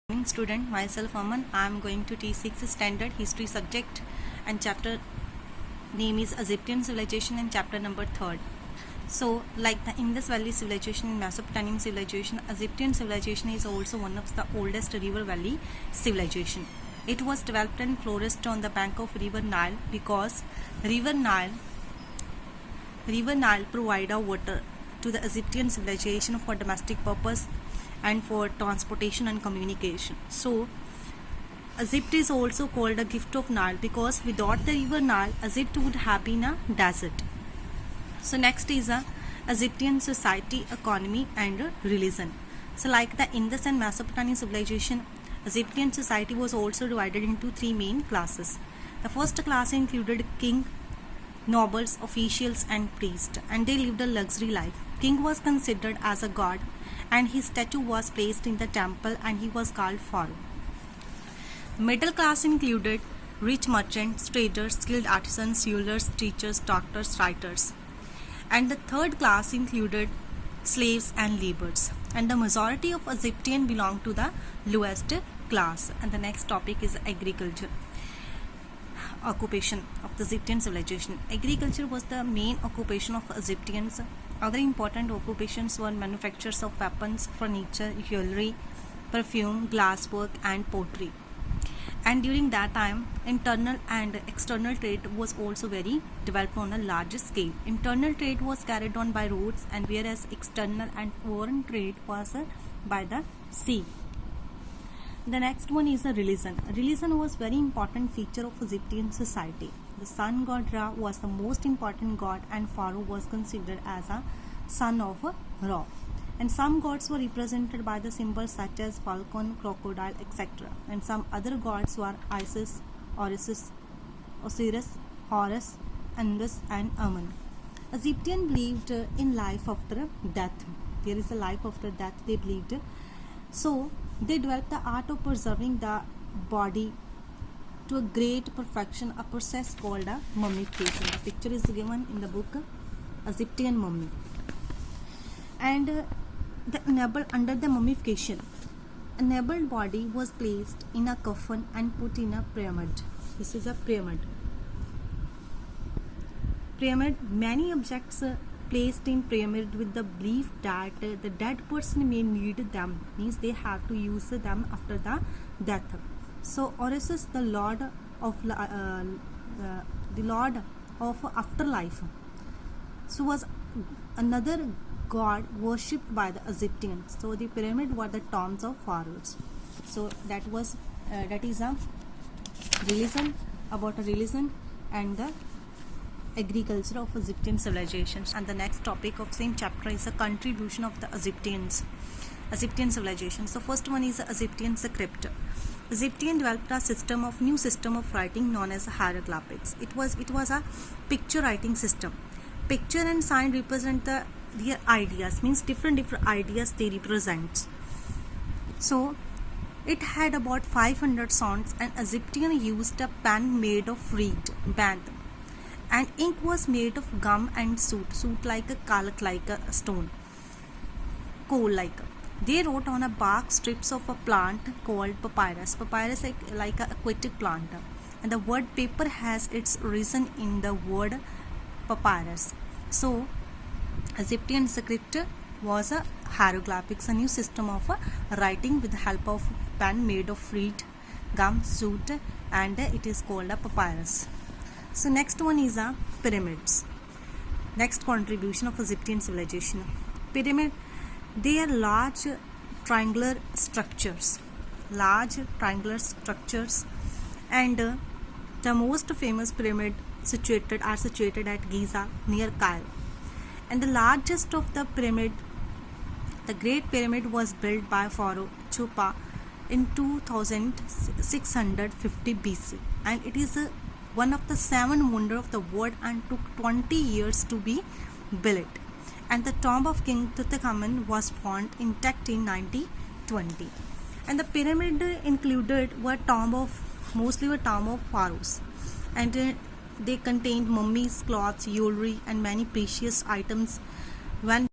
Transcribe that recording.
Student, myself Aman. I am going to teach 6th standard history subject, and chapter name is Egyptian civilization and chapter number 3rd. So, like the Indus Valley civilization and Mesopotamian civilization, Egyptian civilization is also one of the oldest river valley civilization. It was developed and flourished on the bank of river Nile because river Nile provided water to the Egyptian civilization for domestic purpose and for transportation and communication. So Egypt is also called a gift of Nile because without the river Nile, Egypt would have been a desert. So next is a Egyptian society, economy and religion. So like the Indus and Mesopotamian civilization, Egyptian society was also divided into three main classes. The first class included king, nobles, officials and priests, and they lived a luxury life. King was considered as a god and his statue was placed in the temple and he was called pharaoh. Middle class included rich merchants, traders, skilled artisans, jewelers, teachers, doctors, writers. And the third class included slaves and laborers. And the majority of Egyptians belong to the lowest class. And the next topic is agriculture. Occupation of the Egyptian civilization. Agriculture was the main occupation of Egyptians. Other important occupations were manufactures of weapons, furniture, jewelry, perfume, glasswork and pottery. And during that time, internal and external trade was also very developed on a larger scale. Internal trade was carried on by roads, and whereas external and foreign trade was by the sea. The next one is a religion. Religion was very important feature of Egyptian society. The sun god Ra was the most important god, and Pharaoh was considered as a son of Ra. And some gods were represented by the symbols such as falcon, crocodile, etc. And some other gods were Isis, Osiris, Horus, Anubis and Amun. Egyptians believed in life after death. There is a life after death, they believed. So they developed the art of preserving the body to a great perfection, a process called a mummification. The picture is given in the book Egyptian Mummy. And under the mummification, a nibbled body was placed in a coffin and put in a pyramid. This is a pyramid. Many objects placed in pyramid with the belief that the dead person may need them, means they have to use them after the death. So Osiris, the lord of afterlife, so was another god worshipped by the Egyptians. So the pyramid were the tombs of pharaohs. So that is a religion, about a religion and the agriculture of Egyptian civilizations. And the next topic of same chapter is the contribution of the Egyptian civilization. So first one is the Egyptian script. Egyptian developed a new system of writing known as hieroglyphics. It was a picture writing system. Picture and sign represent their ideas, means different ideas they represent. So it had about 500 sounds, and Egyptian used a pen made of reed band, and ink was made of gum and soot like a kalk, like a stone, coal like. They wrote on a bark strips of a plant called papyrus. Papyrus like a aquatic plant, and the word paper has its origin in the word papyrus. So Egyptian script was a hieroglyphics, a new system of writing with the help of pen made of reed, gum, soot, and it is called a papyrus. So next one is a pyramids. Next contribution of Egyptian civilization. Pyramid, they are large triangular structures, and the most famous pyramid are situated at Giza near Cairo. And the largest of the pyramid, the Great Pyramid, was built by Pharaoh Chupa in 2650 BC, and it is one of the 7 wonders of the world and took 20 years to be built. And the tomb of King Tutankhamun was found intact in 1920. And the pyramid included mostly a tomb of pharaohs, and they contained mummies, cloths, jewelry and many precious items. When